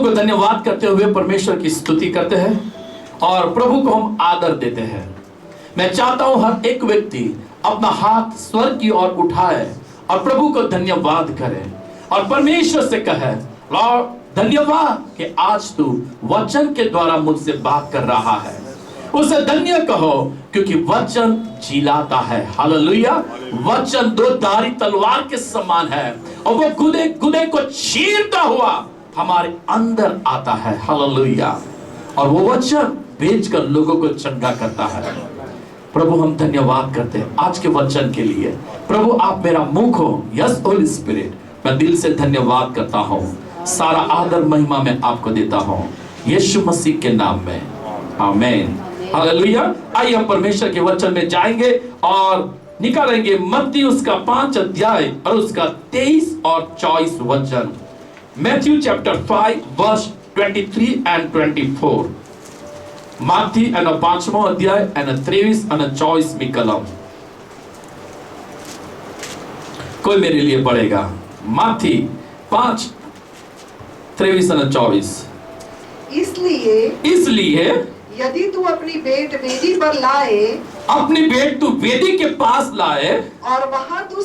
को धन्यवाद करते हुए परमेश्वर की स्तुति करते हैं और प्रभु को हम आदर देते हैं। मैं चाहता हूं हर एक व्यक्ति अपना हाथ स्वर्ग की ओर उठाए और प्रभु को धन्यवाद करे और परमेश्वर से कहे, लॉर्ड धन्यवाद कि आज तू वचन के द्वारा मुझसे बात कर रहा है। उसे धन्य कहो क्योंकि वचन जिलाता है। हालेलुया। वचन दो धारी तलवार के समान है और वो गुदे गुदे को चीरता हुआ हमारे अंदर आता है। हालेलुया। और वो वचन बेचकर लोगों को चंगा करता है। प्रभु हम धन्यवाद करते हैं आज के वचन के लिए। प्रभु आप मेरा मुख हो। यस होली स्पिरिट, मैं दिल से धन्यवाद करता हूँ। सारा आदर महिमा मैं आपको देता हूँ यीशु मसीह के नाम में, आमीन। हालेलुया। आइए हम परमेश्वर के वचन में जाएंगे और निकालेंगे मत्ती उसका 5 अध्याय और उसका 23 और 24 वचन। Matthew chapter 5 verse 23 and 24। मत्ती 5वां अध्याय 23 और 24 में कलम कोई मेरे लिए पढ़ेगा। मत्ती 5 23 और 24। इसलिए यदि तू अपनी भेंट वेदी पर लाए, अपनी भेंट तू वेदी के पास लाए और वहां तू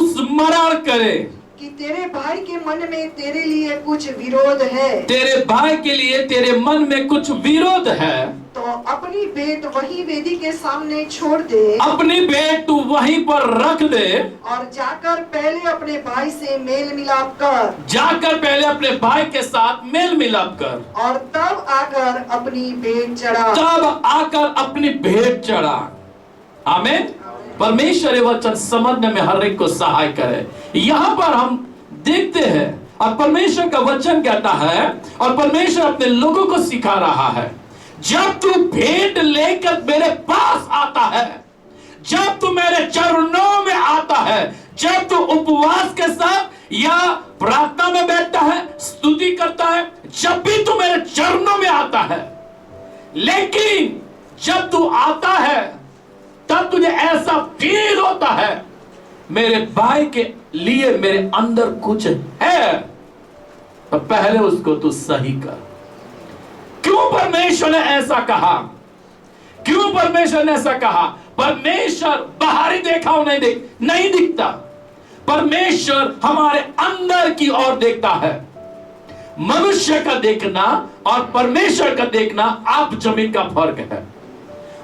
स्मरण करे कि तेरे भाई के मन में तेरे लिए कुछ विरोध है, तेरे भाई के लिए तेरे मन में कुछ विरोध है, तो अपनी भेंट वही वेदी के सामने छोड़ दे, अपनी भेंट तू वहीं पर रख दे और जाकर पहले अपने भाई से मेल मिलाप कर, जाकर पहले अपने भाई के साथ मेल मिलाप कर, और तब आकर अपनी भेंट चढ़ा। आमीन। परमेश्वर ये वचन समझने में हर एक को सहाय करे। यहाँ पर हम देखते हैं और परमेश्वर का वचन कहता है और परमेश्वर अपने लोगों को सिखा रहा है, जब तू भेंट लेकर मेरे पास आता है, जब तू मेरे चरणों में आता है, जब तू उपवास के साथ या प्रार्थना में बैठता है, स्तुति करता है, जब भी तू मेरे चरणों में आता है, लेकिन जब तू आता है तब तुझे ऐसा फील होता है मेरे भाई के लिए मेरे अंदर कुछ है, तो पहले उसको तू सही कर। क्यों परमेश्वर ने ऐसा कहा? क्यों परमेश्वर ने ऐसा कहा? परमेश्वर बाहरी देखाव नहीं दिखता। परमेश्वर हमारे अंदर की ओर देखता है। मनुष्य का देखना और परमेश्वर का देखना आप जमीन का फर्क है।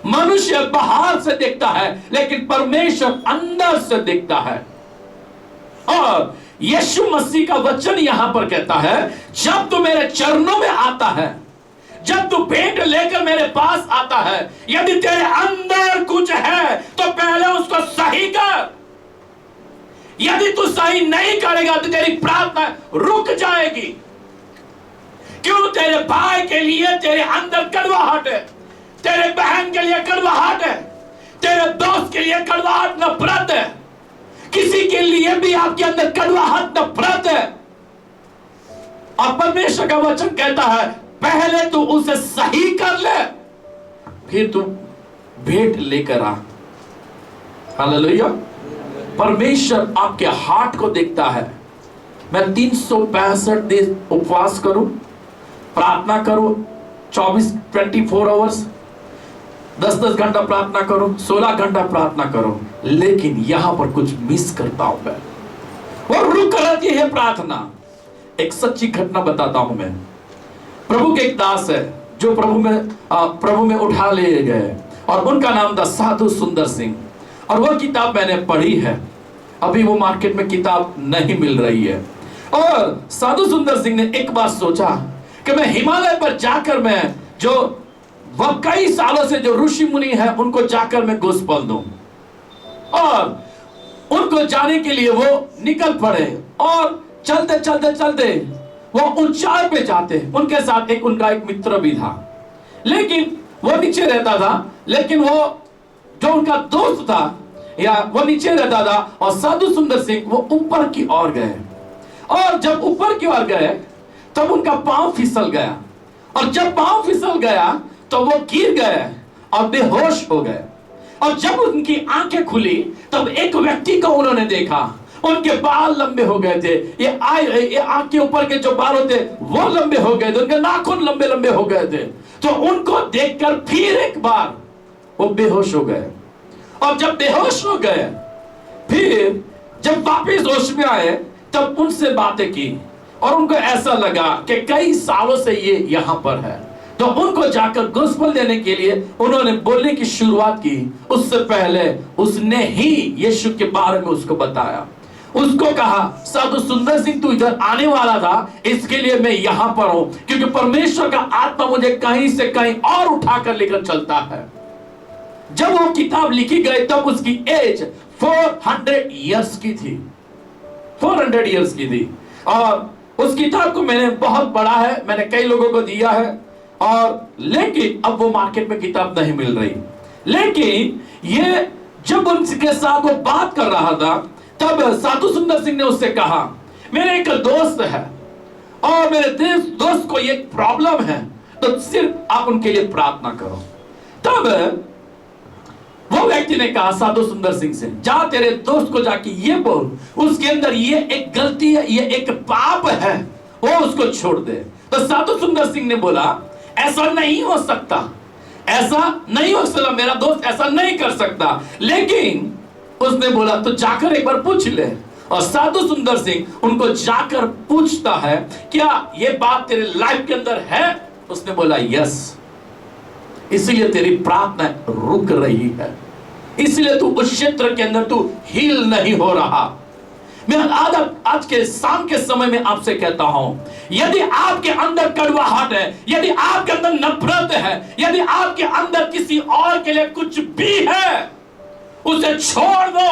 मनुष्य बाहर से देखता है लेकिन परमेश्वर अंदर से देखता है। और यीशु मसीह का वचन यहां पर कहता है, जब तू मेरे चरणों में आता है, जब तू भेंट लेकर मेरे पास आता है, यदि तेरे अंदर कुछ है तो पहले उसको सही कर। यदि तू सही नहीं करेगा तो तेरी प्रार्थना रुक जाएगी। क्यों? तेरे भाई के लिए तेरे अंदर कड़वाहट है, तेरे बहन के लिए कड़वाहट है, तेरे दोस्त के लिए कड़वाहट नफरत है, किसी के लिए भी आपके अंदर कड़वाहट नफरत है। और परमेश्वर का वचन कहता है पहले तू उसे सही कर ले, फिर तू भेंट लेकर आ। हालेलुया। परमेश्वर आपके हार्ट को देखता है। मैं 365 दिन उपवास करूं, प्रार्थना करूं, 24 आवर्स, 10 घंटा प्रार्थना करो, 16 घंटा प्रार्थना करो, लेकिन यहां पर कुछ मिस करता हूं मैं, और रुक रहती है प्रार्थना। एक सच्ची घटना बताता हूं मैं। प्रभु के एक दास है जो प्रभु में उठा लिए गए और उनका नाम था साधु सुंदर सिंह। और वह किताब मैंने पढ़ी है, अभी वो मार्केट में किताब नहीं मिल रही है। और साधु सुंदर सिंह ने एक बार सोचा कि मैं हिमालय पर जाकर मैं जो वह कई सालों से जो ऋषि मुनि है उनको जाकर मैं गोस्पेल दूं। और उनको जाने के लिए वो निकल पड़े और चलते चलते चलते वो ऊंचाई पे जाते। उनके साथ उनका एक मित्र भी था, लेकिन वो नीचे रहता था, लेकिन वो जो उनका दोस्त था या वो नीचे रहता था और साधु सुंदर सिंह वो ऊपर की ओर गए। और जब ऊपर की ओर गए तब उनका पांव फिसल गया, और जब पांव फिसल गया तो वो गिर गए और बेहोश हो गए। और जब उनकी आंखें खुली तब एक व्यक्ति को उन्होंने देखा, उनके बाल लंबे हो गए थे, ये आंख के ऊपर के जो बाल होते वो लंबे हो गए थे, उनके नाखून लंबे लंबे हो गए थे। तो उनको देखकर फिर एक बार वो बेहोश हो गए, और जब बेहोश हो गए फिर जब वापिस होश में आए तब उनसे बातें की, और उनको ऐसा लगा कि कई सालों से ये यहां पर है। तो उनको जाकर गोस्पेल देने के लिए उन्होंने बोलने की शुरुआत की। उससे पहले उसने ही यीशु के बारे में उसको बताया, उसको कहा साधु सुंदर सिंह तू इधर आने वाला था, इसके लिए मैं यहां पर हूं, क्योंकि परमेश्वर का आत्मा मुझे कहीं से कहीं और उठाकर लेकर चलता है। जब वो किताब लिखी गई तब उसकी एज 400 इयर्स की थी, 400 इयर्स की थी। और उस किताब को मैंने बहुत पढ़ा है, मैंने कई लोगों को दिया है, और लेकिन अब वो मार्केट में किताब नहीं मिल रही। लेकिन ये जब उनके साथ वो बात कर रहा था तब साधु सुंदर सिंह ने उससे कहा मेरे एक दोस्त है और मेरे दोस्त को ये प्रॉब्लम है, तो सिर्फ आप उनके लिए प्रार्थना करो। तब वो व्यक्ति ने कहा साधु सुंदर सिंह से, जा तेरे दोस्त को जाके ये बोल, उसके अंदर ये एक गलती है, ये एक पाप है, वो उसको छोड़ दे। तो साधु सुंदर सिंह ने बोला ऐसा नहीं हो सकता, ऐसा नहीं हो सकता, मेरा दोस्त ऐसा नहीं कर सकता। लेकिन उसने बोला तो जाकर एक बार पूछ ले। और साधु सुंदर सिंह उनको जाकर पूछता है क्या ये बात तेरे लाइफ के अंदर है? उसने बोला यस, इसलिए तेरी प्रार्थना रुक रही है, इसलिए तू उस क्षेत्र के अंदर तू हील नहीं हो रहा। मैं आज के शाम के समय में आपसे कहता हूं, यदि आपके अंदर कड़वाहट है, यदि आपके अंदर नफरत है, यदि आपके अंदर किसी और के लिए कुछ भी है, उसे छोड़ दो।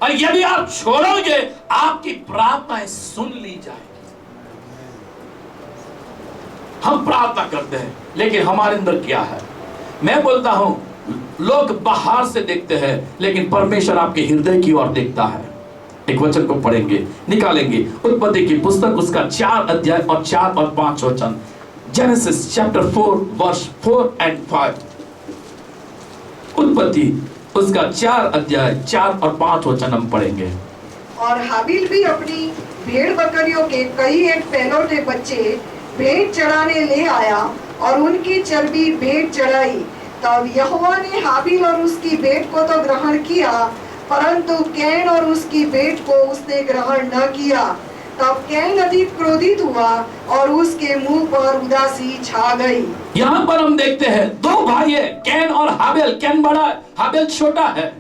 और यदि आप छोड़ोगे आपकी प्रार्थनाएं सुन ली जाएगी। हम प्रार्थना करते हैं लेकिन हमारे अंदर क्या है? मैं बोलता हूं लोग बाहर से देखते हैं लेकिन परमेश्वर आपके हृदय की ओर देखता है। एक वचन को पढ़ेंगे, निकालेंगे, उत्पत्ति की पुस्तक उसका 4 अध्याय और 4 और 5 वचन। Genesis chapter 4 verse 4 and 5। उत्पत्ति उसका 4 अध्याय 4 और 5 वचन हम पढ़ेंगे। और हाबिल भी अपनी भेड़ बकरियों के कई एक पहलौठे बच्चे भेंट चढ़ाने ले आया और उनकी चर्बी भेंट चढ़ाई। तब यहोवा ने हाबिल और उसकी भेंट को तो ग्रहण किया, परंतु कैन और उसकी भेंट को उसने ग्रहण न किया। तब कैन अधिक क्रोधित हुआ और उसके मुंह पर उदासी छा गई। यहाँ पर हम देखते हैं 2 भाई है, कैन और हाबिल। कैन बड़ा, हाबिल छोटा है।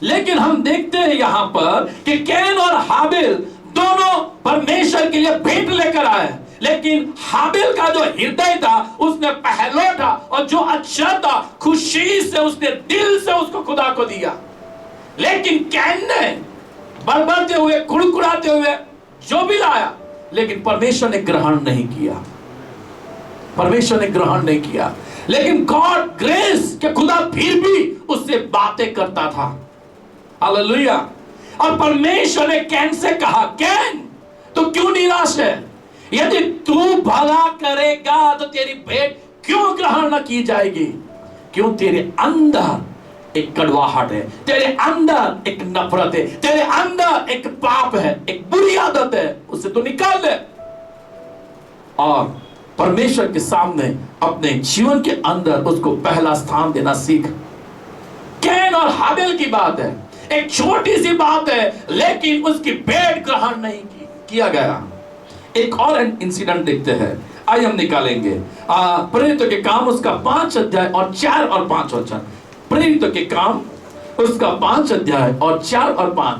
लेकिन हम देखते हैं यहाँ पर कि कैन और हाबिल दोनों परमेश्वर के लिए भेंट लेकर आए, लेकिन हाबिल का जो हृदय था उसने पहलौठा और जो अच्छा था खुशी से उसने दिल से उसको खुदा को दिया। लेकिन कैन ने बड़बड़ाते हुए, कुड़कुड़ाते हुए जो भी लाया, लेकिन परमेश्वर ने ग्रहण नहीं किया, परमेश्वर ने ग्रहण नहीं किया। लेकिन गॉड ग्रेस के खुदा फिर भी उससे बातें करता था। हालेलुया। और परमेश्वर ने कैन से कहा, कैन तो क्यों निराश है? यदि तू भला करेगा तो तेरी भेंट क्यों ग्रहण न की जाएगी? क्यों? तेरे अंदर एक कड़वाहट है, तेरे अंदर एक नफरत है, तेरे अंदर एक पाप है, एक बुरी आदत है, उसे तो निकाल दे और परमेश्वर के सामने अपने जीवन के अंदर उसको पहला स्थान देना सीख। कैन और हाबिल की बात है, एक छोटी सी बात है, लेकिन उसकी भेंट ग्रहण नहीं किया गया। एक और इंसिडेंट देखते हैं, आइए हम निकालेंगे प्रेरितों के काम उसका 5 अध्याय और 4 और 5 वचन। प्रेरितों के काम उसका 5 अध्याय और 4 और 5।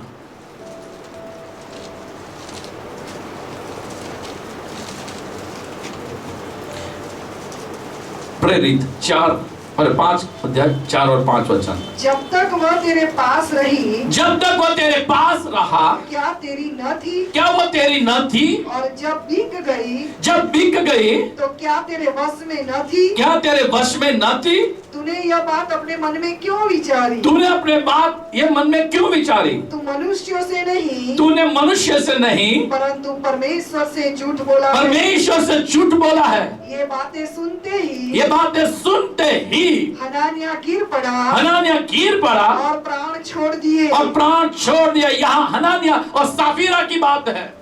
प्रेरित 4 और 5 अध्याय 4 और 5 वचन। जब तक वह तेरे पास रही, जब तक वो तेरे पास रहा, क्या तेरी न थी? क्या वो तेरी न थी? और जब बिक गई, जब बिक गई, तो क्या तेरे वश में न थी? क्या तेरे वश में न थी? तूने यह बात अपने मन में क्यों विचारी? तूने अपने बात ये मन में क्यों विचारी? तू मनुष्यों से नहीं, तूने मनुष्य से नहीं, परंतु परमेश्वर से झूठ बोला है। परमेश्वर से झूठ बोला है। ये बातें सुनते ही, ये बातें सुनते ही हनानिया गिर पड़ा हनानिया गिर पड़ा और प्राण छोड़ दिए। और प्राण छोड़ दिया। यहाँ हनानिया और साफीरा की बात है।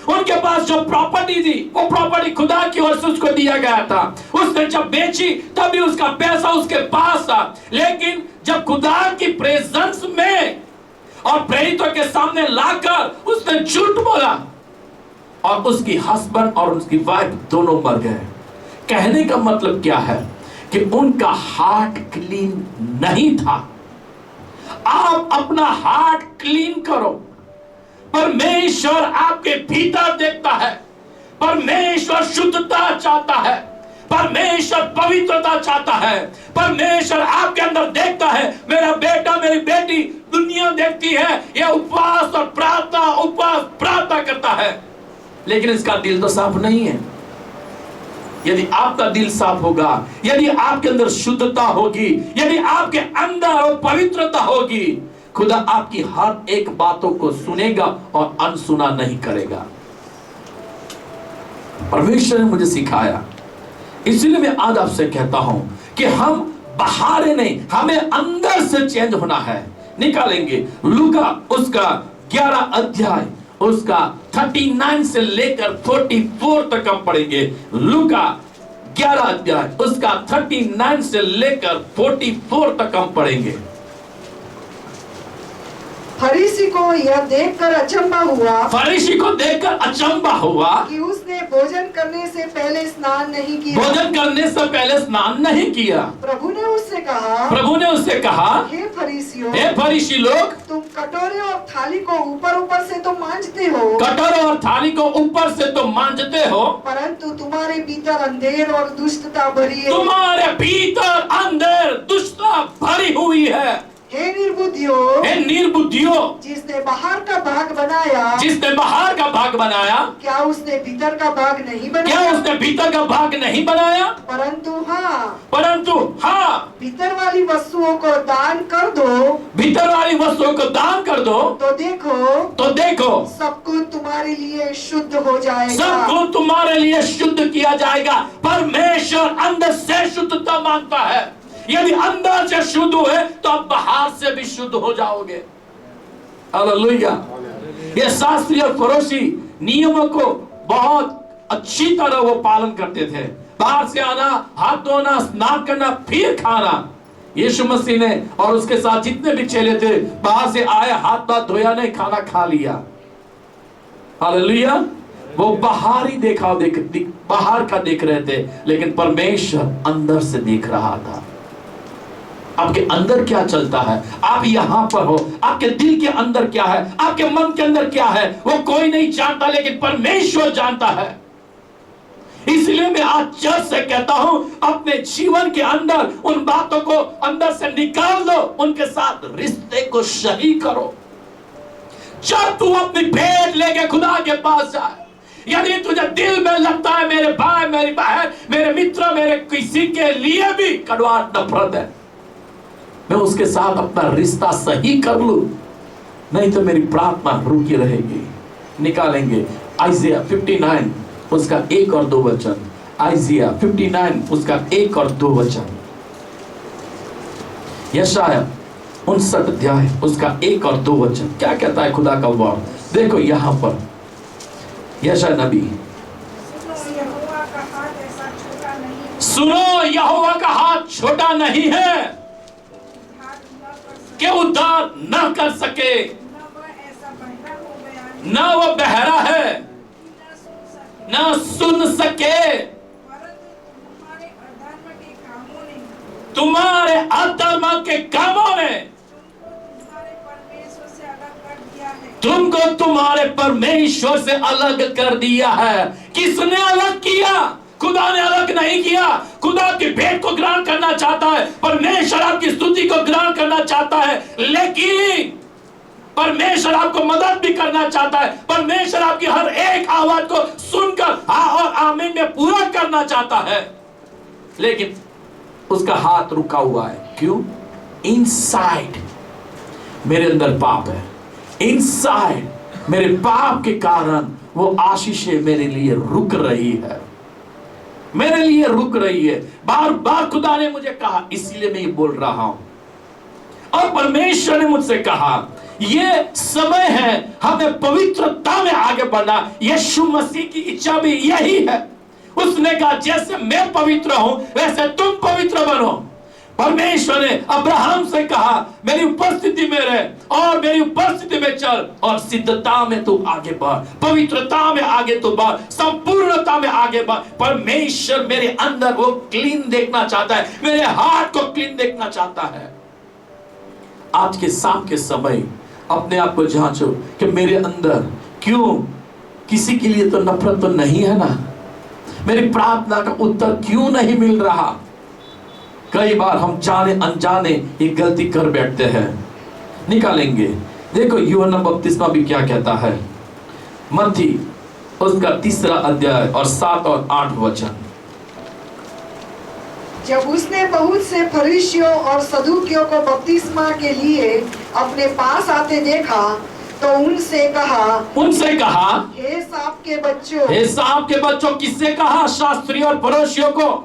उनके पास जो प्रॉपर्टी थी वो प्रॉपर्टी खुदा की ओर से उसको दिया गया था। उसने जब बेची तभी उसका पैसा उसके पास था, लेकिन जब खुदा की प्रेजेंस में और प्रेरितों के सामने लाकर उसने झूठ बोला और उसकी हस्बैंड और उसकी वाइफ दोनों मर गए। कहने का मतलब क्या है कि उनका हार्ट क्लीन नहीं था। आप अपना हार्ट क्लीन करो। परमेश्वर आपके भीतर देखता है। परमेश्वर शुद्धता चाहता है। परमेश्वर पवित्रता चाहता है। परमेश्वर आपके अंदर देखता है। मेरा बेटा मेरी बेटी, दुनिया देखती है यह उपवास और प्रार्थना करता है, लेकिन इसका दिल तो साफ नहीं है। यदि आपका दिल साफ होगा, यदि आपके अंदर शुद्धता होगी, यदि आपके अंदर पवित्रता होगी, खुदा आपकी हर एक बातों को सुनेगा और अनसुना नहीं करेगा। परमेश्वर ने मुझे सिखाया, इसलिए मैं आज आपसे कहता हूं कि हम बाहर नहीं, हमें अंदर से चेंज होना है। निकालेंगे लूका उसका 11 अध्याय उसका 39 से लेकर 44 तक हम पढ़ेंगे। लूका 11 अध्याय उसका 39 से लेकर 44 तक हम पढ़ेंगे। फरीसी को यह देखकर अचंभा हुआ, फरीसी को देखकर अचंभा हुआ कि उसने भोजन करने से पहले स्नान नहीं किया। भोजन करने से पहले स्नान नहीं किया। प्रभु ने उससे कहा, हे फरीसियों, हे फरीसी लोग, तुम कटोरे और थाली को ऊपर से तो मांजते हो, कटोरे और थाली को ऊपर से तो मांजते हो, परंतु तुम्हारे भीतर अंधेर और दुष्टता भरी है। तुम्हारे भीतर अंधेर दुष्टता भरी हुई है। हे निर्बुद्धियों, जिसने बाहर का भाग बनाया, क्या उसने भीतर का भाग नहीं बनाया? परंतु हाँ, भीतर वाली वस्तुओं को दान कर दो, तो देखो सब कुछ तुम्हारे लिए शुद्ध हो जाएगा। परमेश्वर अंदर से शुद्धता मांगता है। यदि अंदर से शुद्ध हुए तो आप बाहर से भी शुद्ध हो जाओगे। हालेलुया। ये शास्त्रीय और फरीसी नियमों को बहुत अच्छी तरह वो पालन करते थे। बाहर से आना, हाथ धोना, स्नान करना, फिर खाना। यीशु मसीह ने और उसके साथ जितने भी चेले थे, बाहर से आए, हाथ धोया नहीं, खाना खा लिया। हालेलुया। वो बाहर ही बाहर का देख रहे थे, लेकिन परमेश्वर अंदर से देख रहा था। आपके अंदर क्या चलता है, आप यहां पर हो, आपके दिल के अंदर क्या है, आपके मन के अंदर क्या है, वो कोई नहीं जानता, लेकिन परमेश्वर जानता है। इसलिए मैं आज चर्च से कहता हूं, अपने जीवन के अंदर उन बातों को अंदर से निकाल दो, उनके साथ रिश्ते को सही करो। जब तू अपनी भेंट लेके खुदा के पास जाए, यदि तुझे दिल में लगता है मेरे भाई, मेरी बहन, मेरे मित्र, मेरे किसी के लिए भी कड़वाहट नफरत है, मैं उसके साथ अपना रिश्ता सही कर लूं, नहीं तो मेरी प्रार्थना रुकी रहेगी। निकालेंगे आइजिया 59 उसका 1 और 2 वचन। आइजिया 59 उसका 1 और 2 वचन। यशाया 59 अध्याय उसका 1 और 2 वचन। क्या कहता है खुदा का वाक्य? देखो यहां पर यशाया नबी, सुनो यहोवा का हाथ छोटा नहीं है कि उद्धार न कर सके, न वो बहरा है, न सुन सके। तुम्हारे अधर्म के कामों ने तुमको तुम्हारे परमेश्वर से अलग कर दिया है। किसने अलग किया? खुदा ने अलग नहीं किया। खुदा की भेंट को ग्रहण करना चाहता है, परमेश्वर आपकी स्तुति को ग्रहण करना चाहता है, लेकिन परमेश्वर आपको मदद भी करना चाहता है। परमेश्वर आपकी हर एक आवाज को सुनकर हाँ और आमीन में पूरा करना चाहता है, लेकिन उसका हाथ रुका हुआ है। क्यों? इनसाइड मेरे अंदर पाप है। इनसाइड मेरे पाप के कारण वो आशीषें मेरे लिए रुक रही है, मेरे लिए रुक रही है। बार बार खुदा ने मुझे कहा, इसलिए मैं ये बोल रहा हूं। और परमेश्वर ने मुझसे कहा ये समय है हमें पवित्रता में आगे बढ़ना। यीशु मसीह की इच्छा भी यही है। उसने कहा जैसे मैं पवित्र हूं वैसे तुम पवित्र बनो। परमेश्वर ने अब्राहम से कहा मेरी उपस्थिति में रह और मेरी उपस्थिति में चल और सिद्धता में तू आगे बढ़, पवित्रता में आगे तू बढ़, संपूर्णता में आगे बढ़। परमेश्वर मेरे अंदर वो क्लीन देखना चाहता है, मेरे हार्ट को क्लीन देखना चाहता है। आज के शाम के समय अपने आप को जांचो कि मेरे अंदर क्यों किसी के लिए तो नफरत तो नहीं है ना, मेरी प्रार्थना का उत्तर क्यों नहीं मिल रहा। कई बार हम जाने अनजाने ये गलती कर बैठते हैं, निकालेंगे। देखो यूहन्ना बपतिस्मा भी क्या कहता है, मत्ती उसका 3 अध्याय और 7 और 8 वचन। जब उसने बहुत से फरीसियों और सदूकियों को बपतिस्मा के लिए अपने पास आते देखा तो उनसे कहा हे सांप के बच्चों। हे सांप के बच्चों किससे कहा? शास्त्री और फरीसियों को।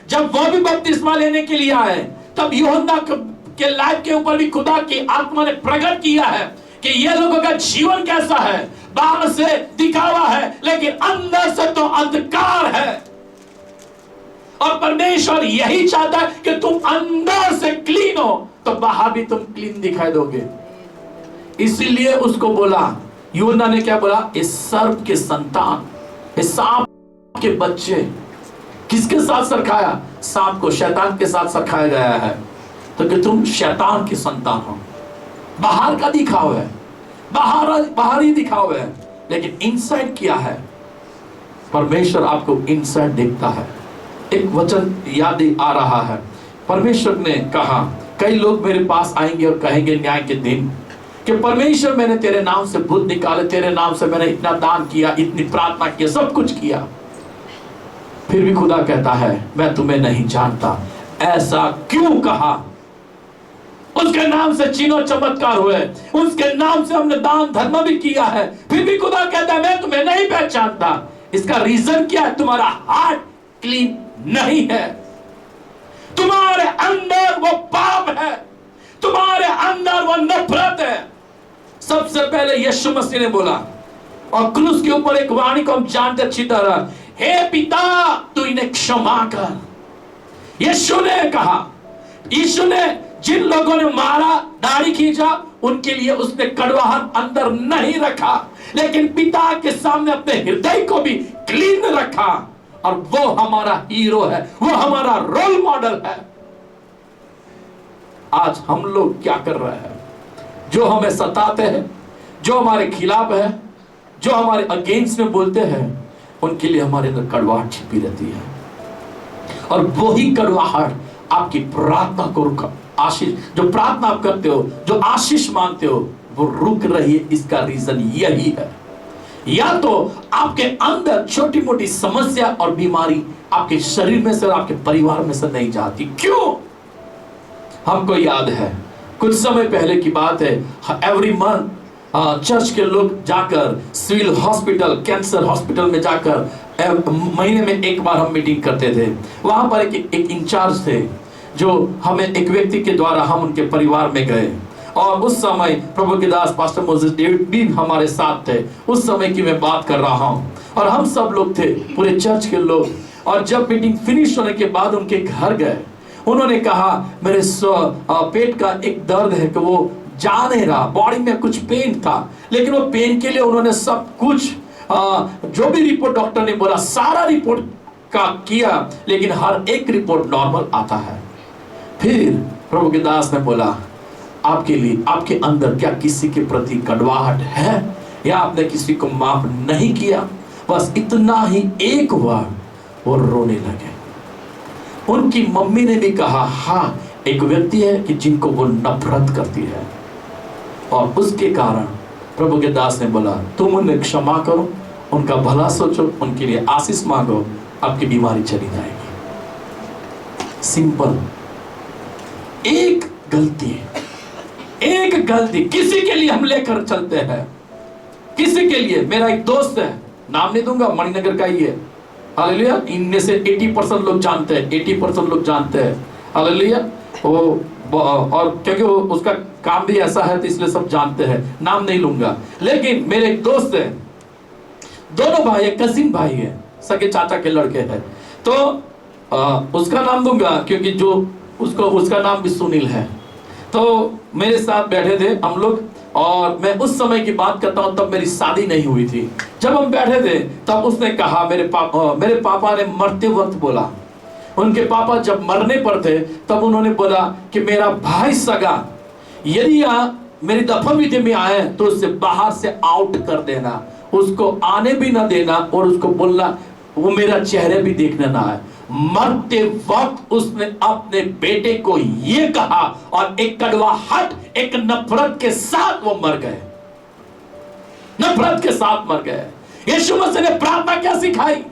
जब वो भी बपतिस्मा लेने के लिए आए तब यूहन्ना के लाइफ के ऊपर भी खुदा की आत्मा ने प्रकट किया है कि ये लोगों का जीवन कैसा है। बाहर से दिखावा है लेकिन अंदर से तो अंधकार है। और परमेश्वर यही चाहता है कि तुम अंदर से क्लीन हो तो बाहर भी तुम क्लीन दिखाई दोगे। इसीलिए उसको बोला, यूहन्ना ने क्या बोला? इस सर्प के संतान, इस सांप के बच्चे। किसके साथ सरखाया? सांप को, शैतान के साथ सरखाया गया है। तो कि तुम शैतान की संतान हो। बाहर का दिखाव है, बाहरी दिखाव है, लेकिन इनसाइड क्या है? परमेश्वर आपको इनसाइड देखता है। एक वचन याद आ रहा है, परमेश्वर ने कहा कई लोग मेरे पास आएंगे और कहेंगे न्याय के दिन कि परमेश्वर मैंने तेरे नाम से भूत निकाले, तेरे नाम से मैंने इतना दान किया, इतनी प्रार्थना किया, सब कुछ किया, फिर भी खुदा कहता है मैं तुम्हें नहीं जानता। ऐसा क्यों कहा? उसके नाम से चिन्ह और चमत्कार हुए, उसके नाम से हमने दान धर्म भी किया है, फिर भी खुदा कहता है मैं तुम्हें नहीं पहचानता। इसका रीजन क्या है? तुम्हारा हार्ट क्लीन नहीं है, तुम्हारे अंदर वो पाप है, तुम्हारे अंदर वो नफरत है। सबसे पहले यीशु मसीह ने बोला और क्रूस के ऊपर एक वाणी को हम जानते अच्छी तरह, हे पिता तू इन्हें क्षमा कर। यीशु ने कहा, यीशु ने जिन लोगों ने मारा, दाढ़ी खींचा, उनके लिए उसने कड़वाहट अंदर नहीं रखा, लेकिन पिता के सामने अपने हृदय को भी क्लीन रखा। और वो हमारा हीरो है, वो हमारा रोल मॉडल है। आज हम लोग क्या कर रहे हैं? जो हमें सताते हैं, जो हमारे खिलाफ है, जो हमारे अगेंस्ट में बोलते हैं, उनके लिए हमारे अंदर कड़वाहट छिपी रहती है। और वही कड़वाहट आपकी प्रार्थना को रुका, आशीष जो प्रार्थना आप करते हो, जो आशीष मांगते हो, वो रुक रही है। इसका रीजन यही है, या तो आपके अंदर छोटी मोटी समस्या और बीमारी आपके शरीर में से और आपके परिवार में से नहीं जाती। क्यों? हमको याद है कुछ समय पहले की बात है, एवरी मंथ चर्च के लोग जाकर सिविल हॉस्पिटल, कैंसर हॉस्पिटल में जाकर महीने में एक बार हम मीटिंग करते थे। वहां पर एक इंचार्ज थे जो हमें, एक व्यक्ति के द्वारा हम उनके परिवार में गए और उस समय प्रभु के दास पास्टर मोसेस डेविड भी हमारे साथ थे। उस समय की मैं बात कर रहा हूं और हम सब लोग थे, पूरे चर्च के लोग। और जब मीटिंग फिनिश होने के बाद उनके घर गए, उन्होंने कहा मेरे पेट का एक दर्द है कि वो जा नहीं रहा, बॉडी में कुछ पेन था, लेकिन वो पेन के लिए उन्होंने सब कुछ जो भी रिपोर्ट डॉक्टर ने बोला सारा रिपोर्ट का किया, लेकिन हर एक रिपोर्ट नॉर्मल आता है। फिर प्रभु के दास ने बोला आपके लिए, आपके अंदर क्या किसी के प्रति कड़वाहट है या आपने किसी को माफ नहीं किया? बस इतना ही एक बार वो रोने लगे। उनकी मम्मी ने भी कहा हाँ, एक व्यक्ति है कि जिनको वो नफरत करती है, और उसके कारण प्रभु के दास ने बोला तुम उन्हें क्षमा करो, उनका भला सोचो, उनके लिए आशीष मांगो, आपकी बीमारी चली जाएगी। सिंपल। एक गलती किसी के लिए हम लेकर चलते हैं, किसी के लिए। मेरा एक दोस्त है, नाम नहीं दूंगा, मणिनगर का ही है, हालेलुया। इनमें से 80% लोग जानते हैं, 80% लोग जानते हैं, हालेलुया। वो और क्योंकि उसका काम भी ऐसा है तो इसलिए सब जानते हैं, नाम नहीं लूंगा। लेकिन मेरे एक दोस्त है, दोनों भाई है, कजिन भाई है, सगे चाचा के लड़के हैं, तो उसका नाम दूंगा क्योंकि जो उसका नाम भी सुनील है। तो मेरे साथ बैठे थे हम लोग, और मैं उस समय की बात करता हूं, तब मेरी शादी नहीं हुई थी। जब हम बैठे थे तब उसने कहा, मेरे पापा ने मरते वक्त बोला, उनके पापा जब मरने पर थे तब उन्होंने बोला कि मेरा भाई सगा यदि मेरी दफन विधि में आए तो उससे बाहर से आउट कर देना, उसको आने भी ना देना, और उसको बोलना वो मेरा चेहरे भी देखने ना आए। मरते वक्त उसने अपने बेटे को ये कहा, और एक कड़वाहट, एक नफरत के साथ वो मर गए, नफरत के साथ मर गए। यीशु मसीह ने प्रार्थना क्या सिखाई?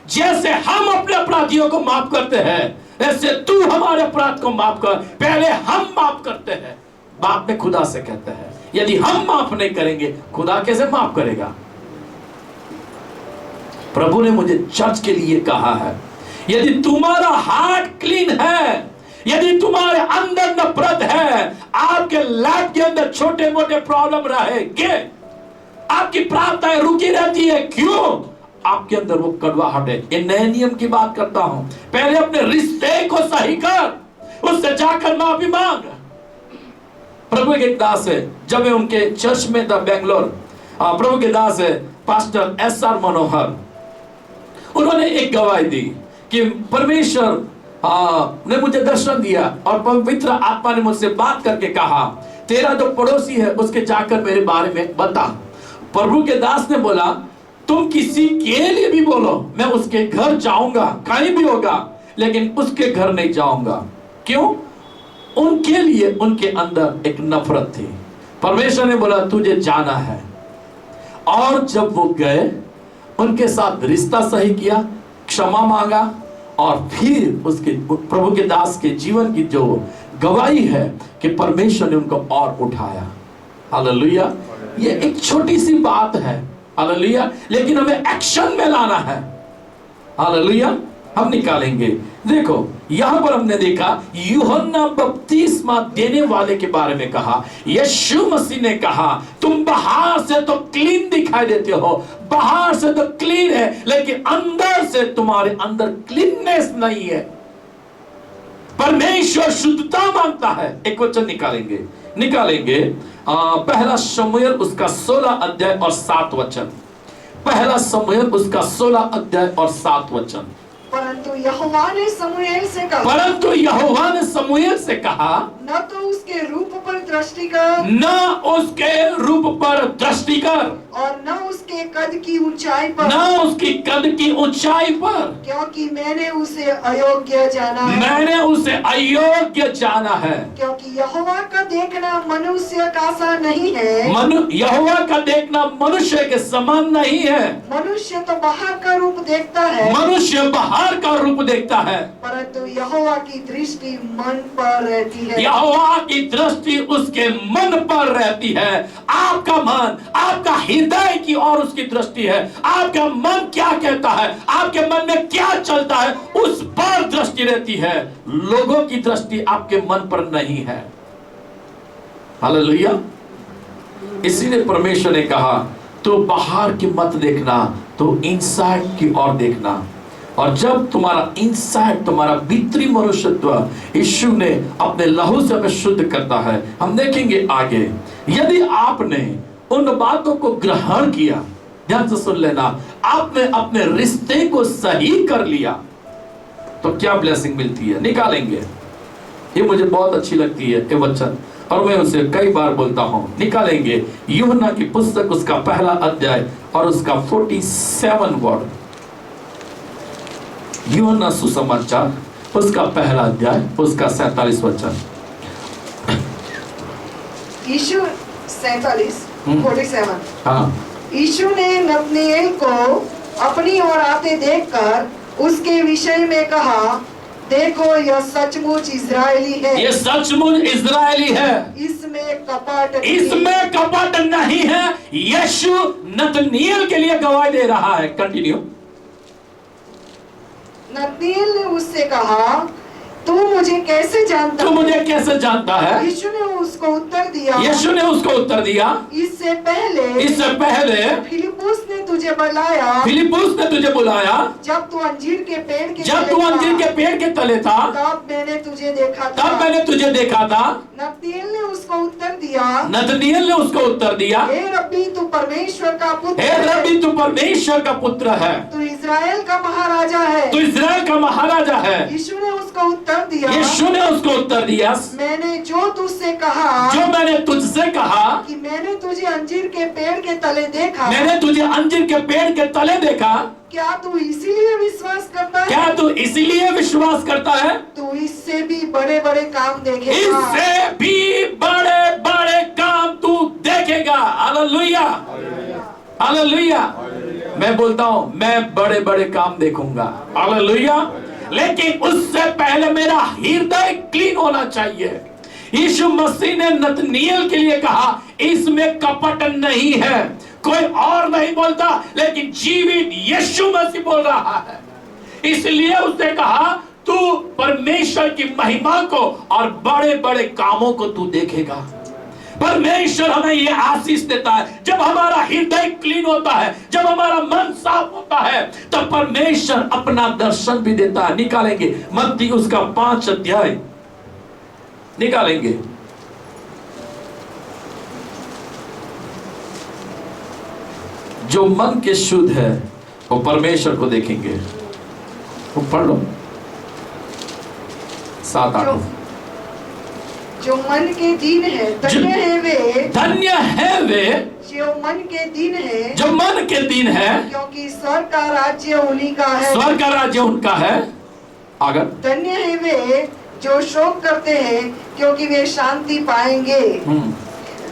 जैसे हम अपने अपराधियों को माफ करते हैं ऐसे तू हमारे अपराध को माफ कर। पहले हम माफ करते हैं, बाप ने खुदा से कहते हैं। यदि हम माफ नहीं करेंगे, खुदा कैसे माफ करेगा? प्रभु ने मुझे चर्च के लिए कहा है, यदि तुम्हारा हार्ट क्लीन है, यदि तुम्हारे अंदर नफरत है, आपके लाइफ के अंदर छोटे मोटे प्रॉब्लम रहेंगे, आपकी प्रार्थनाएं रुकी रहती है, क्यों? आपके अंदर वो कड़वाहट है। ये नए नियम की बात करता हूं। पहले अपने रिश्ते को सही कर, उससे जाकर माफी मांग। प्रभु के दास है, जब मैं उनके चर्च में था बेंगलोर, प्रभु के दास है पास्टर SR मनोहर, उन्होंने एक गवाही दी कि परमेश्वर ने मुझे दर्शन दिया और पवित्र आत्मा ने मुझसे बात करके कहा, तेरा जो पड़ोसी है उसके जाकर मेरे बारे में बता। प्रभु के दास ने बोला, तुम किसी के लिए भी बोलो, मैं उसके घर जाऊंगा, कहीं भी होगा, लेकिन उसके घर नहीं जाऊंगा। क्यों? उनके लिए उनके अंदर एक नफरत थी। परमेश्वर ने बोला तुझे जाना है। और जब वो गए, उनके साथ रिश्ता सही किया, क्षमा मांगा, और फिर उसके प्रभु के दास के जीवन की जो गवाही है कि परमेश्वर ने उनको और उठाया। हालेलुया। ये एक छोटी सी बात है, हालेलुया, लेकिन हमें एक्शन में लाना है। हालेलुया। हम निकालेंगे। देखो यहां पर हमने देखा, यूहन्ना बपतिस्मा देने वाले के बारे में कहा। यीशु मसीह ने कहा, तुम बाहर से तो क्लीन दिखाई देते हो, बाहर से तो क्लीन है, लेकिन अंदर से तुम्हारे अंदर क्लीननेस नहीं है। परमेश्वर शुद्धता मांगता है। एक वचन निकालेंगे पहला शमूएल उसका 16 अध्याय और 7 वचन। पहला शमूएल उसका 16 अध्याय और 7 वचन। परंतु यहोवा ने शमूएल से कहा, न तो उसके रूप पर दृष्टि कर, और न उसके कद की ऊंचाई पर, क्योंकि मैंने उसे अयोग्य जाना है। क्योंकि यहोवा का देखना मनुष्य का सा नहीं है, यहोवा का देखना मनुष्य के समान नहीं है। मनुष्य तो बाहर का रूप देखता है, परंतु यहोवा की दृष्टि मन पर रहती है। यहोवा की दृष्टि उसके मन पर रहती है। आपका मन, आपका हृदय की ओर उसकी दृष्टि है। आपका मन क्या कहता है, आपके मन में क्या चलता है, उस पर दृष्टि रहती है। लोगों की दृष्टि आपके मन पर नहीं है। हालेलुया। इसीलिए परमेश्वर ने कहा, तो बाहर की मत देखना, तो इनसाइड की ओर देखना। और जब तुम्हारा इनसाइड, तुम्हारा भीतरी मनुष्यत्व यीशु ने अपने लहू से हमें शुद्ध करता है। हम देखेंगे आगे। यदि आपने उन बातों को ग्रहण किया, ध्यान से सुन लेना, आपने अपने रिश्ते को सही कर लिया, तो क्या ब्लेसिंग मिलती है। निकालेंगे। ये मुझे बहुत अच्छी लगती है ये वचन, और मैं उसे कई बार बोलता हूं। निकालेंगे यूहन्ना की पुस्तक उसका पहला अध्याय और उसका 47 वर्ड। यूहन्ना सुसमाचार उसका पहला अध्याय उसका 47 वचन। यीशु 47 हाँ। यीशु ने नतनएल को अपनी ओर आते देखकर उसके विषय में कहा, देखो यह सचमुच इज़राइली है। ये सचमुच इज़राइली है, इसमें कपट नहीं है। यीशु नतनएल के लिए गवाही दे रहा है। कंटिन्यू। नतनएल ने उससे कहा, तू मुझे कैसे जानता तू है? मुझे कैसे जानता है? यीशु ने उसको उत्तर दिया, यीशु ने उसको उत्तर दिया, इससे पहले फिलिप्पुस ने तुझे बुलाया, फिलिप्पुस ने तुझे बुलाया, जब तू अंजीर के पेड़ के जब तले तू था, अंजीर के पेड़ के तले था, तब मैंने तुझे देखा था। तब मैंने तुझे देखा था। नतनीएल ने उसको उत्तर दिया, नतनीएल ने उसको उत्तर दिया, हे रब्बी तू परमेश्वर का पुत्र हे रब्बी तू परमेश्वर का पुत्र है, तू इज़राइल का महाराजा है। तू इज़राइल का महाराजा है। यीशु ने उसको उत्तर दिया, यीशु ने उसको उत्तर दिया, मैंने जो तुझसे कहा, जो मैंने तुझसे कहा कि मैंने तुझे अंजीर के पेड़ के तले देखा, मैंने तुझे अंजीर के पेड़ के तले देखा, क्या तू इसीलिए विश्वास करता है? क्या तू इसीलिए विश्वास करता है? तू इससे भी बड़े बड़े काम देखेगा। इससे भी बड़े बड़े काम तू देखेगा। Hallelujah, hallelujah. मैं बोलता हूं मैं बड़े बड़े काम देखूंगा। हालेलुया। लेकिन उससे पहले मेरा हृदय क्लीन होना चाहिए। यीशु मसीह ने नतनीएल के लिए कहा इसमें कपट नहीं है, कोई और नहीं बोलता, लेकिन जीवित यीशु मसीह बोल रहा है। इसलिए उसने कहा तू परमेश्वर की महिमा को और बड़े बड़े कामों को तू देखेगा। परमेश्वर हमें ये आशीष देता है, जब हमारा हृदय क्लीन होता है, जब हमारा मन साफ होता है, तब परमेश्वर अपना दर्शन भी देता है। निकालेंगे मत्ती उसका 5 अध्याय निकालेंगे। जो मन के शुद्ध है वो परमेश्वर को देखेंगे। वो पढ़ लो 7-8। जो मन के दीन है, धन्य है वे, धन्य है वे जो मन के दीन है, जो मन के दीन है, क्योंकि स्वर्ग का राज्य उन्हीं का है। स्वर्ग का राज्य उनका है। अगर धन्य है वे जो शोक करते हैं, क्योंकि वे शांति पाएंगे।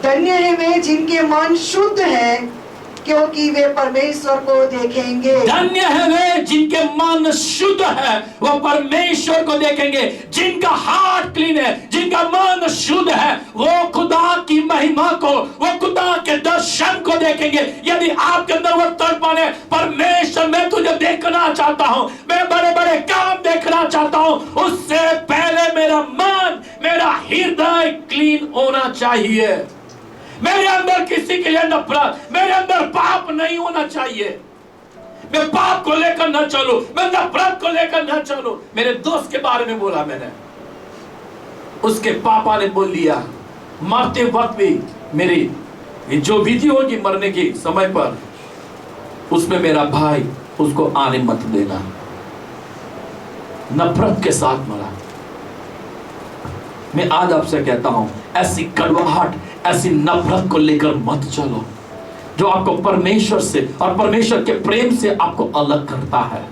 धन्य है वे जिनके मन शुद्ध है, क्योंकि वे परमेश्वर को देखेंगे। धन्य है वे जिनके मन शुद्ध है, वो परमेश्वर को देखेंगे। जिनका हार्ट क्लीन है, जिनका मन शुद्ध है, वो खुदा की महिमा को, वो खुदा के दर्शन को देखेंगे। यदि आपके अंदर वो तड़पन है, परमेश्वर मैं तुझे देखना चाहता हूँ, मैं बड़े बड़े काम देखना चाहता हूँ, उससे पहले मेरा मन, मेरा हृदय क्लीन होना चाहिए। मेरे अंदर किसी के लिए नफरत, मेरे अंदर पाप नहीं होना चाहिए। मैं पाप को लेकर न चलूं, मैं नफरत को लेकर न चलूं। मेरे दोस्त के बारे में बोला मैंने, उसके पापा ने बोल दिया मरते वक्त भी मेरी जो विधि होगी मरने के समय पर, उसमें मेरा भाई उसको आने मत देना। नफरत के साथ मरा। मैं आज आपसे कहता हूं ऐसी कड़वाहट, ऐसी नफरत को लेकर मत चलो जो आपको परमेश्वर से और परमेश्वर के प्रेम से आपको अलग करता है।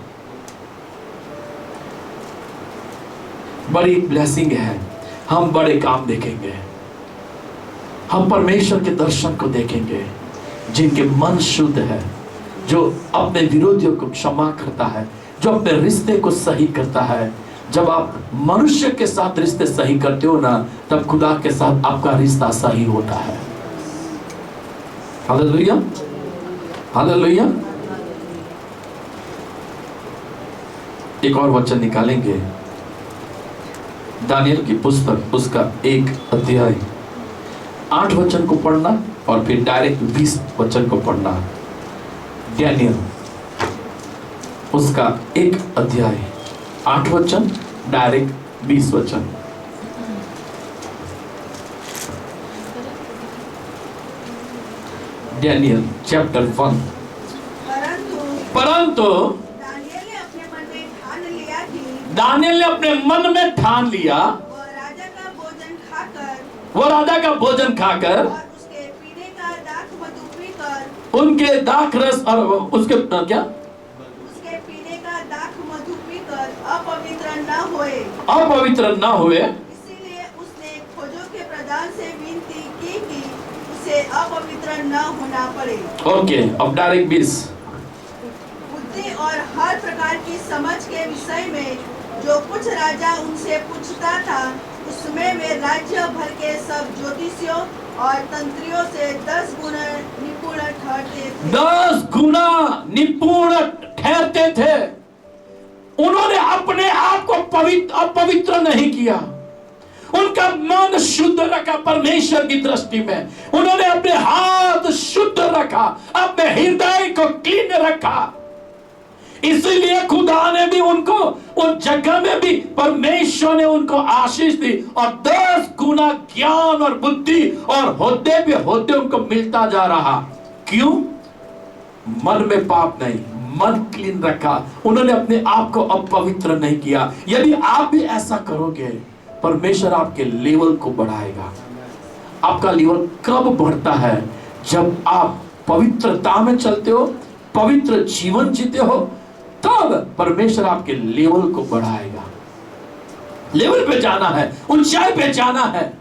बड़ी ब्लेसिंग है, हम बड़े काम देखेंगे, हम परमेश्वर के दर्शन को देखेंगे। जिनके मन शुद्ध है, जो अपने विरोधियों को क्षमा करता है, जो अपने रिश्ते को सही करता है। जब आप मनुष्य के साथ रिश्ते सही करते हो ना, तब खुदा के साथ आपका रिश्ता सही होता है। Hallelujah, hallelujah. एक और वचन निकालेंगे, दानियल की पुस्तक उसका 1 अध्याय 8 वचन को पढ़ना और फिर डायरेक्ट 20 वचन को पढ़ना। दानियल उसका 1 अध्याय 8 वचन, डायरेक्ट 20 वचन। Daniel chapter 1। परंतु दानियल ने अपने मन में ठान लिया कि दानियल ने अपने मन में ठान लिया वह राजा का भोजन खाकर वो राजा का भोजन खाकर और उसके पीने का दाख मधु पीकर उनके दाख रस और उसके क्या उसके पीने का दाख मधु पीकर अपवित्र न होए। अपवित्र न हुए। इसीलिए उसने खोजों के प्रधान से विनती की कि उसे अपवित्र न होना पड़े। ओके, अब डायरेक्ट 20। बुद्धि और हर प्रकार की समझ के विषय में जो कुछ राजा उनसे पूछता था, उसमें वे राज्य भर के सब ज्योतिषियों और तंत्रियों से 10 गुना निपुण ठहरते थे। 10 गुना निपुण ठहरते थे। उन्होंने अपने आप को अपवित्र नहीं किया, उनका मन शुद्ध रखा परमेश्वर की दृष्टि में, उन्होंने अपने हाथ शुद्ध रखा, अपने हृदय को क्लीन रखा। इसीलिए खुदा ने भी उनको उन जगह में भी परमेश्वर ने उनको आशीष दी और 10 गुना ज्ञान और बुद्धि और होते पे होते उनको मिलता जा रहा। क्यों? मन में पाप नहीं, मन क्लीन रखा, उन्होंने अपने आप को अपवित्र नहीं किया। यदि आप भी ऐसा करोगे, परमेश्वर आपके लेवल को बढ़ाएगा। आपका लेवल कब बढ़ता है? जब आप पवित्रता में चलते हो, पवित्र जीवन जीते हो, तब परमेश्वर आपके लेवल को बढ़ाएगा। लेवल पे जाना है, ऊंचाई पे जाना है,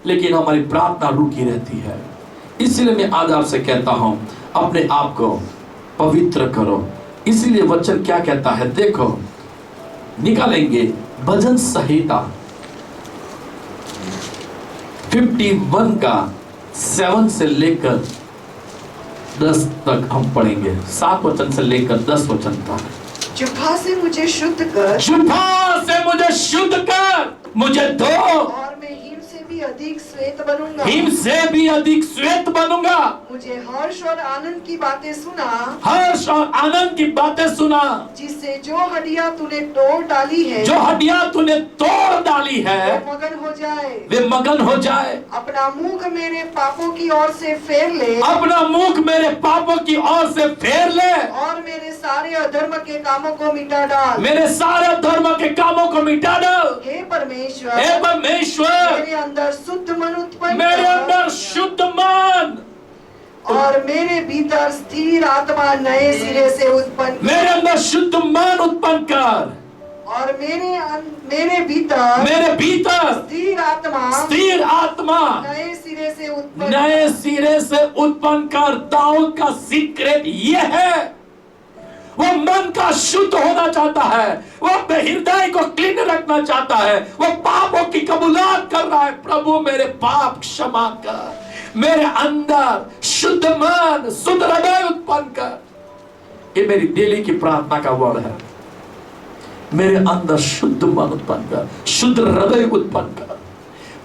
लेकिन हमारी प्रार्थना रुकी रहती है। इसलिए मैं आज आपसे कहता हूं, अपने आप को पवित्र करो। इसीलिए वचन क्या कहता है, देखो, निकालेंगे भजन संहिता 51 का 7 से लेकर 10 तक हम पढ़ेंगे। 7 वचन से लेकर 10 वचन तक। जुफा से मुझे शुद्ध कर, जुफा से मुझे शुद्ध कर, मुझे धो, और मैं हिम से भी अधिक श्वेत बनूंगा। हिम से भी अधिक श्वेत बनूंगा। मुझे हर्ष और आनंद की बातें सुना, हर्ष और आनंद की बातें सुना, जिससे जो हड्डियां तूने तोड़ डाली है, जो हड्डियां तूने तोड़ डाली है, वो मगन हो जाए। वे मगन हो जाए। अपना मुख मेरे पापों की ओर से फेर ले, अपना मुख मेरे पापों की ओर से फेर ले, और मेरे सारे अधर्म के कामों को मिटा डाल। मेरे सारे धर्म के कामों को मिटा डाल। हे परमेश्वर, हे परमेश्वर, मेरे अंदर शुद्ध मन उत्पन्न मेरे कर, अंदर शुद्ध मन और मेरे भीतर स्थिर आत्मा नए सिरे से उत्पन्न कर। मेरे अंदर शुद्ध मन उत्पन्न कर, और मेरे भीतर स्थिर आत्मा नए सिरे से उत्पन्न कर। दाऊद का सीक्रेट ये है, वो मन का शुद्ध होना चाहता है, वो अपने हृदय को क्लीन रखना चाहता है, वो पापों की कबूलात कर रहा है। प्रभु मेरे पाप क्षमा कर, मेरे अंदर शुद्ध मन, शुद्ध हृदय उत्पन्न कर। ये मेरी डेली की प्रार्थना का वर्ड है। मेरे अंदर शुद्ध मन उत्पन्न कर, शुद्ध हृदय उत्पन्न कर।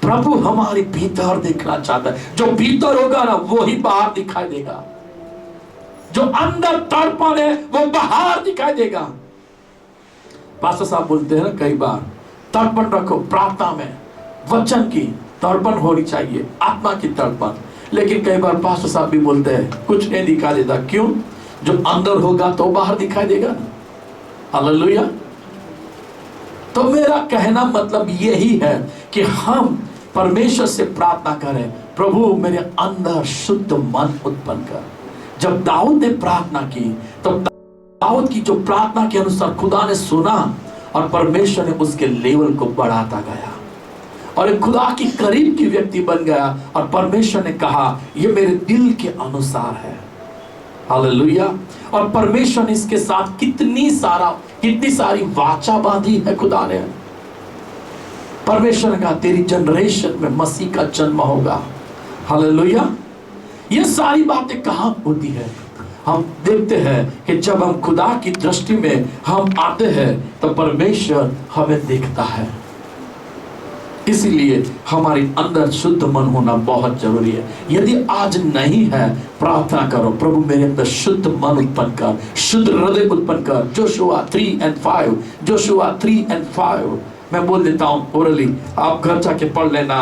प्रभु हमारे भीतर देखना चाहता है। जो भीतर होगा ना, वो ही बाहर दिखाई देगा। जो अंदर तड़पण है, वो बाहर दिखाई देगा। पास्टर साहब बोलते हैं ना कई बार, तड़पण रखो प्रार्थना में, वचन की तड़पण होनी चाहिए, आत्मा की तड़पण। लेकिन कई बार पास्टर साहब भी बोलते हैं कुछ नहीं दिखाई देता। क्यों? जो अंदर होगा तो बाहर दिखाई देगा ना। हालेलुया। तो मेरा कहना मतलब यही है कि हम परमेश्वर से प्रार्थना करें, प्रभु मेरे अंदर शुद्ध मन उत्पन्न कर। जब दाऊद ने प्रार्थना की, तब दाऊद की जो प्रार्थना के अनुसार खुदा ने सुना और परमेश्वर ने उसके लेवल को बढ़ाता गया और एक खुदा की करीब की व्यक्ति बन गया। और परमेश्वर ने कहा ये मेरे दिल के अनुसार है। हालेलुया। और परमेश्वर ने इसके साथ कितनी सारी वाचा बांधी है। खुदा ने, परमेश्वर ने कहा तेरी जनरेशन में मसीह का जन्म होगा। हालेलुया। ये सारी बातें कहाँ होती है? हम देखते हैं कि जब हम खुदा की दृष्टि में हम आते हैं तो परमेश्वर हमें देखता है। इसीलिए हमारे अंदर शुद्ध मन होना बहुत जरूरी है। यदि आज नहीं है, प्रार्थना करो, प्रभु मेरे अंदर शुद्ध मन उत्पन्न कर, शुद्ध हृदय उत्पन्न कर। जोशुआ 3:5, जोशुआ 3:5 मैं बोल देता हूँ ओरली, आप घर जाके पढ़ लेना।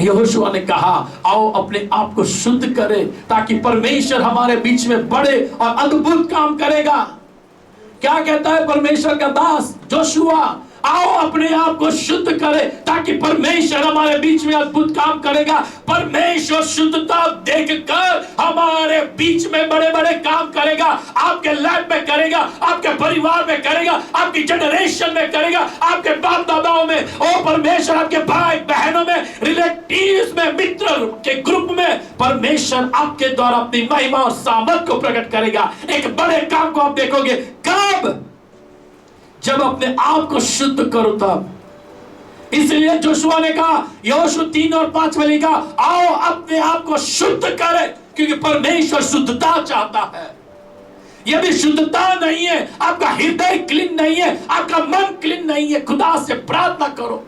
यहोशुआ ने कहा आओ अपने आप को शुद्ध करें ताकि परमेश्वर हमारे बीच में बढ़े और अद्भुत काम करेगा। क्या कहता है परमेश्वर का दास जोशुआ? आओ अपने आप को शुद्ध करें ताकि परमेश्वर हमारे बीच में अद्भुत काम करेगा। परमेश्वर शुद्धता देखकर हमारे बीच में बड़े बड़े काम करेगा। आपके लाइफ में करेगा, आपके परिवार में करेगा, आपकी जनरेशन में करेगा, आपके बाप दादाओं में। ओ परमेश्वर आपके भाई बहनों में, रिलेटिव्स में, मित्र के ग्रुप में परमेश्वर आपके द्वारा अपनी महिमा और सामर्थ को प्रकट करेगा। एक बड़े काम को आप देखोगे। कब? जब अपने आप को शुद्ध करो तब। इसलिए जोशुआ ने कहा, यहोशू 3 और 5 में लिखा आओ अपने आप को शुद्ध करें, क्योंकि परमेश्वर शुद्धता चाहता है। यदि शुद्धता नहीं है, आपका हृदय क्लीन नहीं है, आपका मन क्लीन नहीं है, खुदा से प्रार्थना करो,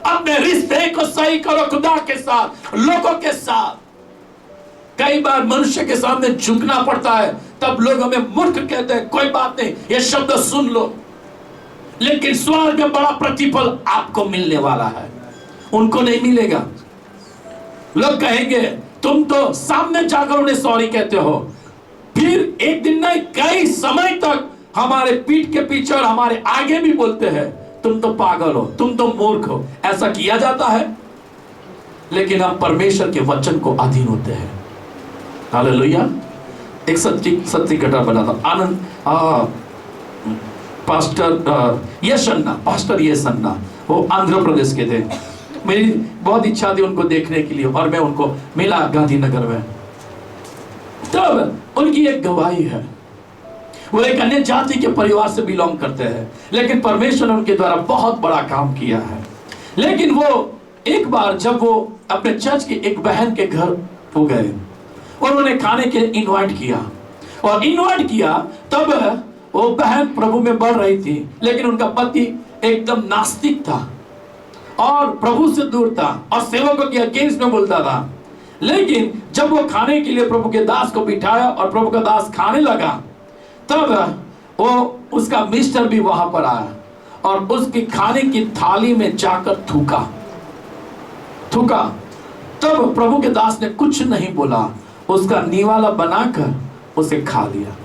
अपने रिश्ते को सही करो खुदा के साथ, लोगों के साथ। कई बार मनुष्य के सामने झुकना पड़ता है, तब लोग हमें मूर्ख कहते हैं। कोई बात नहीं, ये शब्द सुन लो, लेकिन स्वर्ग में बड़ा प्रतिफल आपको मिलने वाला है, उनको नहीं मिलेगा। लोग कहेंगे तुम तो सामने जाकर उन्हें सॉरी कहते हो, फिर एक दिन नहीं कई समय तक हमारे पीठ के पीछे और हमारे आगे भी बोलते हैं तुम तो पागल हो, तुम तो मूर्ख हो। ऐसा किया जाता है, लेकिन हम परमेश्वर के वचन को अधीन होते हैं। हालेलुया। एक सच्ची घटना बना था। आनंद पास्टर यशन्ना वो आंध्र प्रदेश के थे। मेरी बहुत इच्छा थी उनको देखने के लिए, और मैं उनको मिला गांधीनगर में। तब उनकी एक गवाही है, वो एक अन्य जाति के परिवार से बिलोंग करते हैं, लेकिन परमेश्वर ने उनके द्वारा बहुत बड़ा काम किया है। लेकिन वो एक बार जब वो अपने चर्च की एक बहन के घर हो गए और उन्हें खाने के इनवाइट किया, तब वो बहन प्रभु में बढ़ रही थी, लेकिन उनका पति एकदम नास्तिक था और प्रभु से दूर था और सेवकों के अगेंस्ट में बोलता था। लेकिन जब वो खाने के लिए प्रभु के दास को बिठाया और प्रभु का दास खाने लगा, तब वो उसका मिस्टर भी वहां पर आया और उसकी खाने की थाली में जाकर थूका। तब प्रभु के दास ने कुछ नहीं बोला, उसका निवाला बनाकर उसे खा लिया।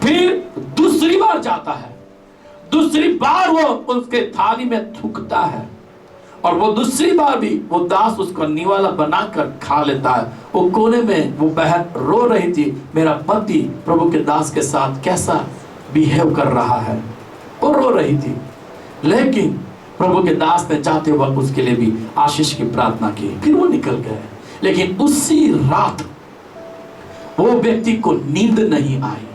फिर दूसरी बार जाता है, दूसरी बार वो उसके थाली में थूकता है और वो दूसरी बार भी वो दास उसको निवाला बनाकर खा लेता है। वो कोने में वो बहन रो रही थी, मेरा पति प्रभु के दास के साथ कैसा बिहेव कर रहा है, वो रो रही थी। लेकिन प्रभु के दास ने जाते वक्त उसके लिए भी आशीष की प्रार्थना की, फिर वो निकल गए। लेकिन उसी रात वो व्यक्ति को नींद नहीं आई।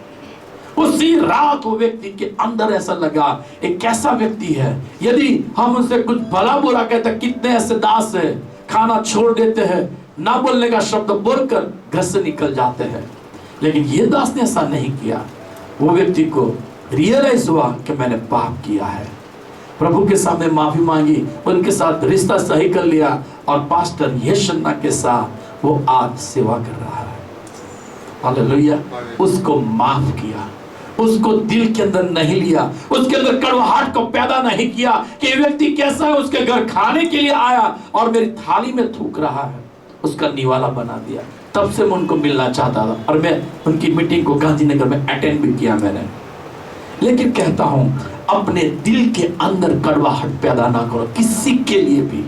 उसी रात वो व्यक्ति के अंदर ऐसा लगा एक कैसा व्यक्ति है, यदि हम उनसे कुछ भला बुरा कहते, कितने ऐसे दास है खाना छोड़ देते हैं, ना बोलने का शब्द बोलकर घर से निकल जाते हैं। लेकिन ये दास ने ऐसा नहीं किया। वो व्यक्ति को रियलाइज हुआ कि मैंने पाप किया है, प्रभु के सामने माफी मांगी, उनके साथ रिश्ता सही कर लिया और पास्टर यशन्ना के साथ वो आज सेवा कर रहा है। हालेलुया। उसको माफ किया, उसको दिल के अंदर नहीं लिया, उसके अंदर कड़वाहट को पैदा नहीं किया कि व्यक्ति कैसा है, उसके घर खाने के लिए आया और मेरी थाली में थूक रहा है, उसका निवाला बना दिया। तब से मैं उनको मिलना चाहता था और मैं उनकी मीटिंग को गांधीनगर में अटेंड भी किया मैंने। लेकिन कहता हूं, अपने दिल के अंदर कड़वाहट पैदा ना करो किसी के लिए भी।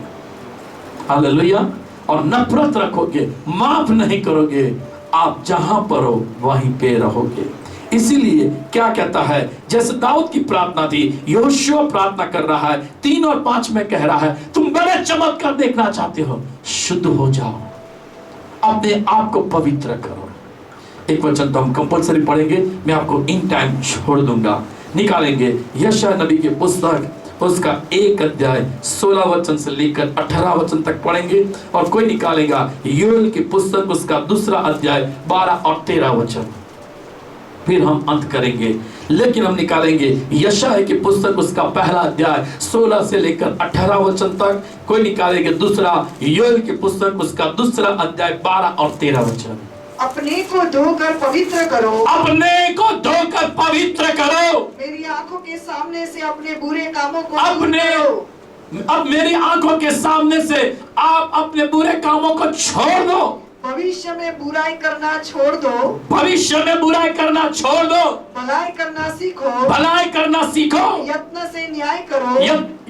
हालेलुया। और नफरत रखोगे, माफ नहीं करोगे, आप जहां पर हो वहीं पे रहोगे। इसीलिए क्या कहता है, जैसे दाऊद की प्रार्थना थी, यहोशुआ प्रार्थना कर रहा है 3 और 5 में कह रहा है, तुम बड़े चमत्कार देखना चाहते हो, शुद्ध हो जाओ, अपने आप को पवित्र करो। एक वचन तो हम कंपलसरी पढ़ेंगे, मैं आपको इन टाइम छोड़ दूंगा। निकालेंगे यशायाह नबी की पुस्तक, उसका 1 अध्याय 16 वचन से लेकर 18 वचन तक पढ़ेंगे, और कोई निकालेगा योएल की पुस्तक, उसका 2 अध्याय 12 और 13 वचन, फिर हम अंत करेंगे। लेकिन हम निकालेंगे यशायाह की पुस्तक, उसका 1 अध्याय 16 से लेकर 18 वचन तक, कोई निकालेंगे 2 योएल की पुस्तक, उसका 2 अध्याय 12 और 13 वचन। अपने को धोकर पवित्र करो, अपने को धोकर पवित्र करो, मेरी आंखों के सामने से अपने बुरे कामों को अपने दूर करो। अब मेरी आंखों के सामने से आप अपने बुरे कामों को छोड़ दो, भविष्य में बुराई करना छोड़ दो, भविष्य में बुराई करना छोड़ दो, भलाई करना सीखो, भलाई करना सीखो, यत्न से न्याय करो,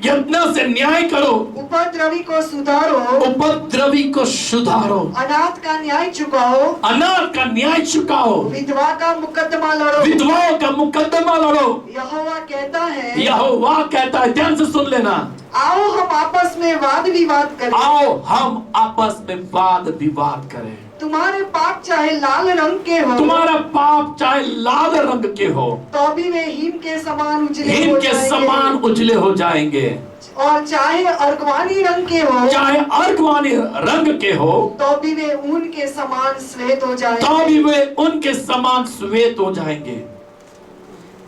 यत्न से न्याय करो, उपद्रवी को सुधारो, उपद्रवी को सुधारो, अनाथ का न्याय चुकाओ, अनाथ का न्याय चुकाओ, विधवा का मुकदमा लड़ो, विधवाओं का मुकदमा लड़ो। यहोवा कहता है, यहोवा कहता है, ध्यान से सुन लेना, आओ हम आपस में वाद विवाद करें, आओ हम आपस में वाद विवाद करें। तुम्हारे पाप चाहे लाल रंग के हो, तुम्हारा पाप चाहे लाल रंग के हो, तो भी वे हिम के समान उजले हिम हो के जाएंगे। समान उजले हो जाएंगे। और चाहे अर्गवानी रंग के हो, चाहे अर्गवानी रंग के हो, तो भी वे ऊन के समान श्वेत हो जाएंगे। तो भी वे उनके समान श्वेत हो जाएंगे।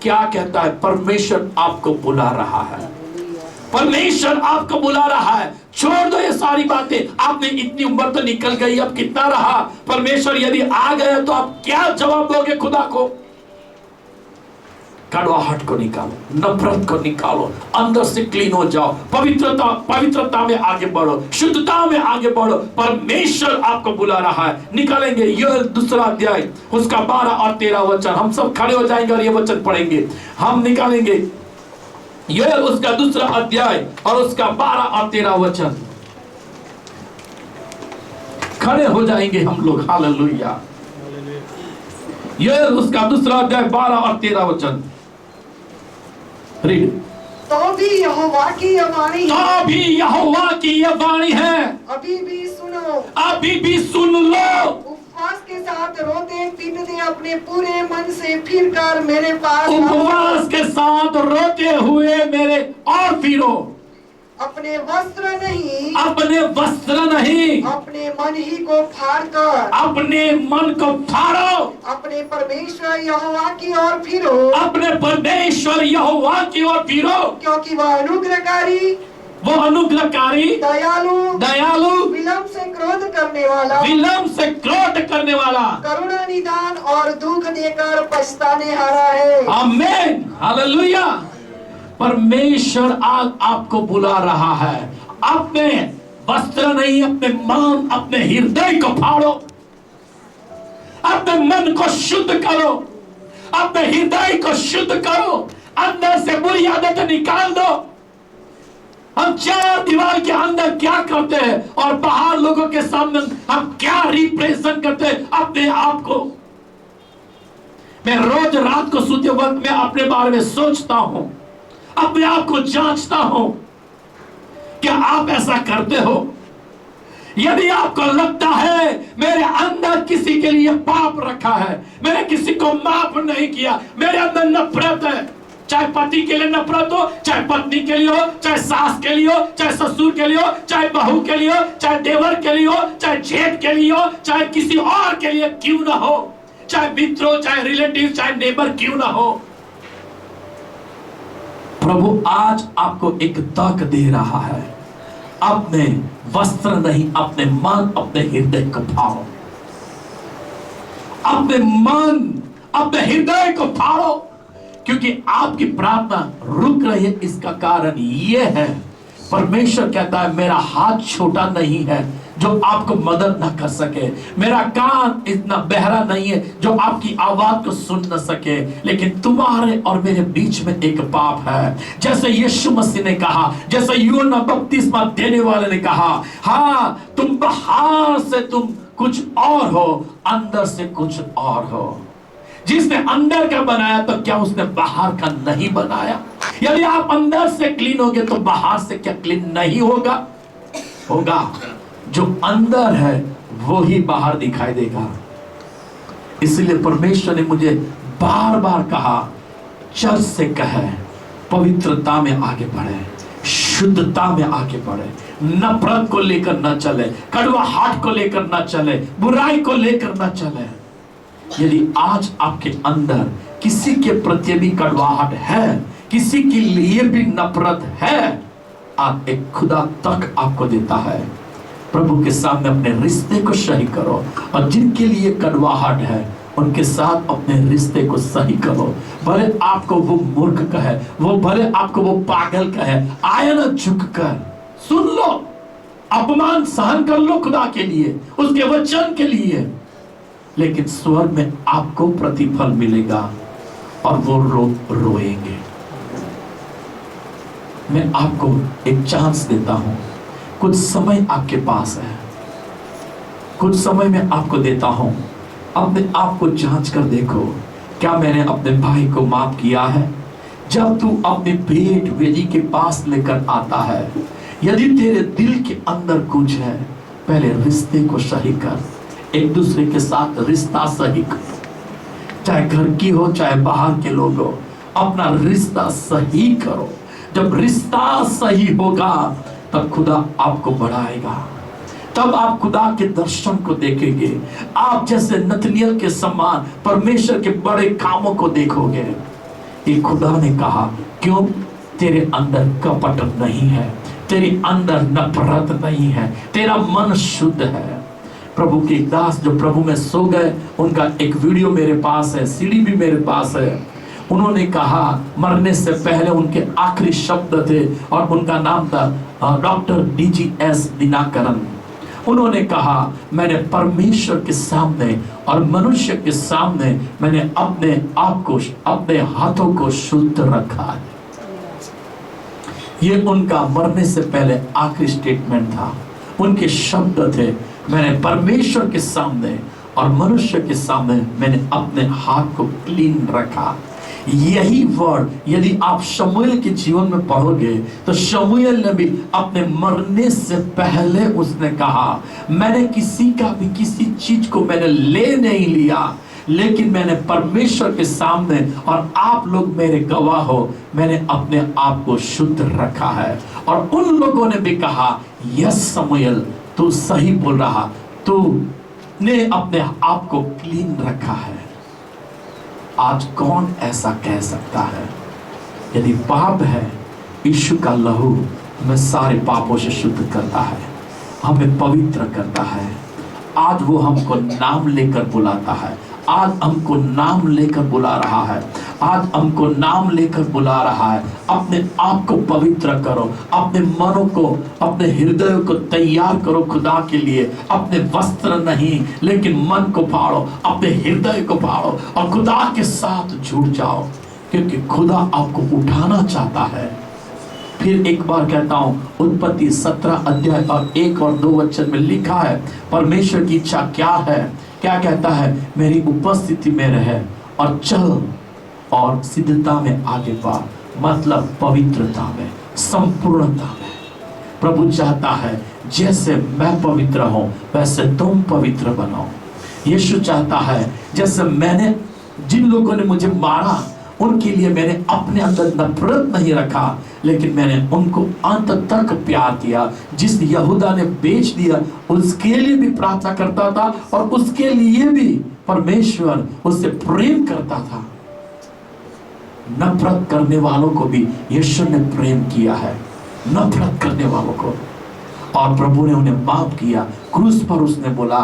क्या कहता है? परमेश्वर आपको बुला रहा है, परमेश्वर आपको बुला रहा है। छोड़ दो ये सारी बातें, आपने इतनी उम्र तो निकल गई, अब कितना रहा। परमेश्वर यदि आ गए तो आप क्या जवाब दोगे खुदा को? कड़वाहट को निकालो, नफरत को निकालो, अंदर से क्लीन हो जाओ, पवित्रता में आगे बढ़ो, शुद्धता में आगे बढ़ो। परमेश्वर आपको बुला रहा है। निकालेंगे योएल 2 अध्याय उसका 12 और 13 वचन। हम सब खड़े हो जाएंगे और ये वचन पढ़ेंगे। हम निकालेंगे योएल उसका 2 अध्याय और उसका 12 और 13 वचन। खड़े हो जाएंगे हम लोग। हालेलुया। योएल उसका 2 अध्याय 12 और 13 वचन। रीड। तो भी यहोवा की यह वाणी है, तो भी यहोवा की यह वाणी है, अभी भी सुनो, अभी भी सुन लो। उपवास के साथ रोते पीटते अपने पूरे मन से फिर कर मेरे पास आओ। उपवास के साथ रोते हुए मेरे और फिरो। अपने वस्त्र नहीं, अपने वस्त्र नहीं, अपने मन ही को फाड़ कर, अपने मन को फाड़ो, अपने परमेश्वर यहोवा की ओर फिरो, अपने परमेश्वर यहोवा की ओर फिरो, क्योंकि वह अनुग्रहकारी, वो अनुग्रहकारी, दयालु, दयालु, विलंब से क्रोध करने वाला, विलंब से क्रोध करने वाला, करुणा निदान और दुख देकर पछताने हारा है। आमीन। हालेलुया। परमेश्वर आज आपको बुला रहा है। अपने वस्त्र नहीं, अपने मन, अपने हृदय को फाड़ो, अपने मन को शुद्ध करो, अपने हृदय को शुद्ध करो, अंदर से बुरी आदतें निकाल दो। हम 4 दीवार के अंदर क्या करते हैं और बाहर लोगों के सामने हम क्या रिप्रेजेंट करते हैं अपने आप को। मैं रोज रात को सोते वक्त में अपने बारे में सोचता हूं, अपने आप को जांचता हूं, क्या आप ऐसा करते हो? यदि आपको लगता है मेरे अंदर किसी के लिए पाप रखा है, मैंने किसी को माफ नहीं किया, मेरे अंदर नफरत है, चाहे पति के लिए नफरत हो, चाहे पत्नी के लिए हो, चाहे सास के लिए हो, चाहे ससुर के लिए हो, चाहे बहू के लिए हो, चाहे देवर के लिए हो, चाहे जेठ के लिए हो, चाहे किसी और के लिए क्यों ना हो, चाहे मित्रों, चाहे रिलेटिव, चाहे नेबर क्यों ना हो, प्रभु आज आपको एक तक दे रहा है। अपने वस्त्र नहीं, अपने मन, अपने हृदय को फाड़ो, अपने मन, अपने हृदय को फाड़ो, क्योंकि आपकी प्रार्थना रुक रही है। इसका कारण यह है, परमेश्वर कहता है मेरा हाथ छोटा नहीं है जो आपको मदद ना कर सके, मेरा कान इतना बहरा नहीं है जो आपकी आवाज को सुन न सके, लेकिन तुम्हारे और मेरे बीच में एक पाप है। जैसे यीशु मसीह ने कहा, जैसे यूहन्ना बपतिस्मा देने वाले ने कहा, हाँ तुम बाहर से तुम कुछ और हो, अंदर से कुछ और हो। जिसने अंदर का बनाया तो क्या उसने बाहर का नहीं बनाया? यदि आप अंदर से क्लीन होगे तो बाहर से क्या क्लीन नहीं होगा? होगा। जो अंदर है वो ही बाहर दिखाई देगा। इसलिए परमेश्वर ने मुझे बार बार कहा, चर्च से कहे पवित्रता में आगे बढ़े, शुद्धता में आगे बढ़े, नफरत को लेकर न चले, कड़वाहट को लेकर न चले, बुराई को लेकर न चले। यदि आज आपके अंदर किसी के प्रति भी कड़वाहट है, किसी के लिए भी नफरत है, आप एक खुदा तक आपको देता है। प्रभु के सामने अपने रिश्ते को सही करो, और जिनके लिए कड़वाहट है उनके साथ अपने रिश्ते को सही करो। भले आपको वो मूर्ख कहे, वो भले आपको वो पागल कहे, आया ना झुक कर सुन लो, अपमान सहन कर लो खुदा के लिए, उसके वचन के लिए, लेकिन स्वर्ग में आपको प्रतिफल मिलेगा और वो रोएंगे। मैं आपको एक चांस देता हूं, कुछ समय आपके पास है, कुछ समय मैं आपको देता हूं, अपने आप को जांच कर देखो, क्या मैंने अपने भाई को माफ किया है? जब तू अपने भेंट वेदी के पास लेकर आता है, यदि तेरे दिल के अंदर कुछ है, पहले रिश्ते को सही कर, एक दूसरे के साथ रिश्ता सही कर, चाहे घर की हो चाहे बाहर के लोग हो, अपना रिश्ता सही करो। जब रिश्ता सही होगा तब खुदा आपको बढ़ाएगा, तब आप खुदा के दर्शन को देखेंगे। आप जैसे नतनियल के समान परमेश्वर के बड़े कामों को देखोगे। ये खुदा ने कहा, क्यों? तेरे अंदर कपट नहीं है, तेरे अंदर नफरत नहीं है, तेरा मन शुद्ध है। प्रभु के दास जो प्रभु में सो गए, उनका एक वीडियो मेरे पास है, सीडी भी मेरे पास है। उन्होंने कहा, मरने से पहले उनके आखिरी शब्द थे और उनका नाम था डॉक्टर DGS दिनाकरन। उन्होंने कहा, मैंने परमेश्वर के सामने और मनुष्य के सामने मैंने अपने आप को, अपने हाथों को शुद्ध रखा है। ये उनका मरने से पहले आखिरी स्टेटमेंट था, उनके शब्द थे, मैंने परमेश्वर के सामने और मनुष्य के सामने मैंने अपने हाथ को क्लीन रखा। यही वर्ड यदि आप शमूएल के जीवन में पढ़ोगे तो शमूएल ने भी अपने मरने से पहले उसने कहा, मैंने किसी का भी किसी चीज को मैंने ले नहीं लिया, लेकिन मैंने परमेश्वर के सामने और आप लोग मेरे गवाह हो, मैंने अपने आप को शुद्ध रखा है। और उन लोगों ने भी कहा, यस शमूएल, तू सही बोल रहा, तू ने अपने आप को क्लीन रखा है। आज कौन ऐसा कह सकता है? यदि पाप है, यीशु का लहू हमें सारे पापों से शुद्ध करता है, हमें पवित्र करता है। आज वो हमको नाम लेकर बुलाता है, आज हमको नाम लेकर बुला रहा है, आज हमको नाम लेकर बुला रहा है। अपने आप को पवित्र करो, अपने मनों को, अपने हृदय को तैयार करो खुदा के लिए। अपने वस्त्र नहीं, लेकिन मन को फाड़ो, अपने हृदय को फाड़ो और खुदा के साथ जुड़ जाओ, क्योंकि खुदा आपको उठाना चाहता है। फिर एक बार कहता हूं, उत्पत्ति 17 अध्याय और 1 और 2 वचन में लिखा है, परमेश्वर की इच्छा क्या है? क्या कहता है? मेरी उपस्थिति में रहे और चल और सिद्धता में आगे बढ़, मतलब पवित्रता में, संपूर्णता में। प्रभु चाहता है जैसे मैं पवित्र हूं वैसे तुम पवित्र बनो। यीशु चाहता है जैसे मैंने, जिन लोगों ने मुझे मारा उनके लिए मैंने अपने अंदर नफरत नहीं रखा, लेकिन मैंने उनको अंत तक प्यार किया। जिस यहूदा ने बेच दिया उसके लिए भी प्रार्थना करता था और उसके लिए भी परमेश्वर उससे प्रेम करता था। नफरत करने वालों को भी यीशु ने प्रेम किया है, नफरत करने वालों को, और प्रभु ने उन्हें माफ किया। क्रूस पर उसने बोला,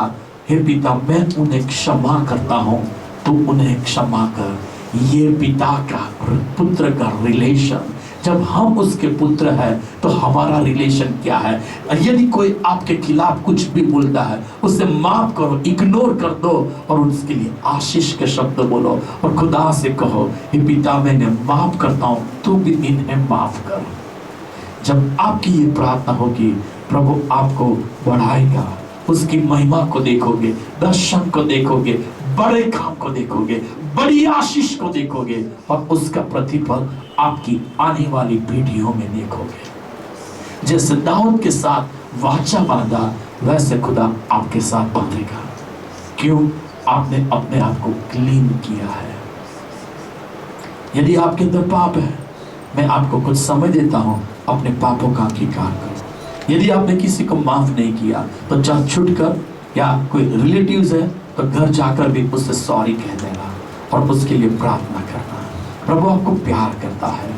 हे पिता, मैं उन्हें क्षमा करता हूं, तू उन्हें क्षमा कर। ये पिता का पुत्र का रिलेशन, जब हम उसके पुत्र हैं तो हमारा रिलेशन क्या है? यदि कोई आपके खिलाफ कुछ भी बोलता है उसे माफ करो, इग्नोर कर दो और उसके लिए आशीष के शब्द बोलो और खुदा से कहो, हे पिता, मैंने माफ करता हूं, तू भी इन्हें माफ कर। जब आपकी ये प्रार्थना होगी, प्रभु आपको बढ़ाएगा, उसकी महिमा को देखोगे, दर्शन को देखोगे, बड़े काम को देखोगे, बड़ी आशीष को देखोगे और उसका प्रतिफल आपकी आने वाली पीढ़ियों में देखोगे। जैसे दाऊद के साथ वाचा बांधा, वैसे खुदा आपके साथ बांधेगा। क्यों? आपने अपने आप को क्लीन किया है। यदि आपके अंदर पाप है, मैं आपको कुछ समय देता हूं, अपने पापों का अंगीकार करो। यदि आपने किसी को माफ नहीं किया तो जा छुट कर, या कोई रिलेटिव्स है तो घर जाकर भी उससे सॉरी कह देना और उसके लिए प्रार्थना करना। प्रभु आपको प्यार करता है।